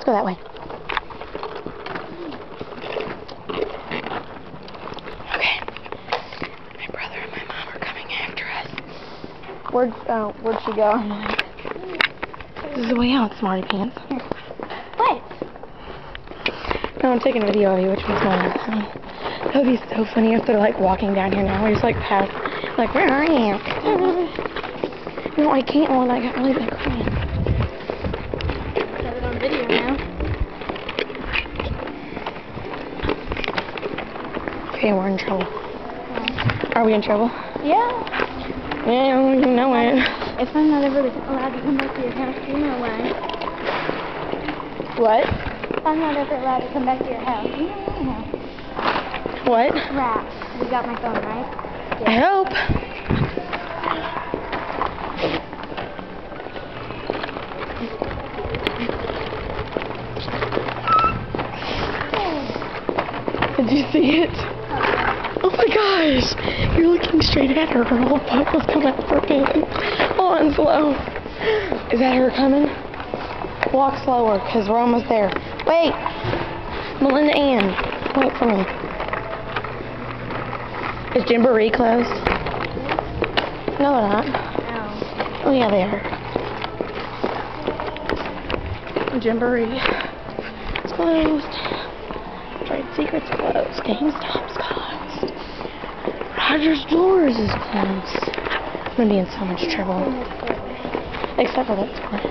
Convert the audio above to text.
go that way. Okay. My brother and my mom are coming after us. Where'd she go? This is the way out, smarty pants. Here. What? No, I'm taking a video of you. Which one's mine? That would be so funny if they're like walking down here now. We just like pass. Like, where are you? No, I can't. Well, I got really bad cramp. Got it on video now. Okay, we're in trouble. Are we in trouble? Yeah. Yeah, you know it. If I'm not ever allowed to come back to your house, you know why. What? If I'm not ever allowed to come back to your house, you know why. What? Rats. You got my phone, right? I hope. Did you see it? Oh my gosh! You're looking straight at her. Her whole butt was coming out of her pants. Hold on, slow. Is that her coming? Walk slower, because we're almost there. Wait! Melinda Ann, wait for me. Is Gymboree closed? No, they're not. No. Oh, yeah, they are. Gymboree. It's closed. Trade Secret's closed. GameStop's closed. Rogers Doors is closed. I'm gonna be in so much trouble. Except for that store.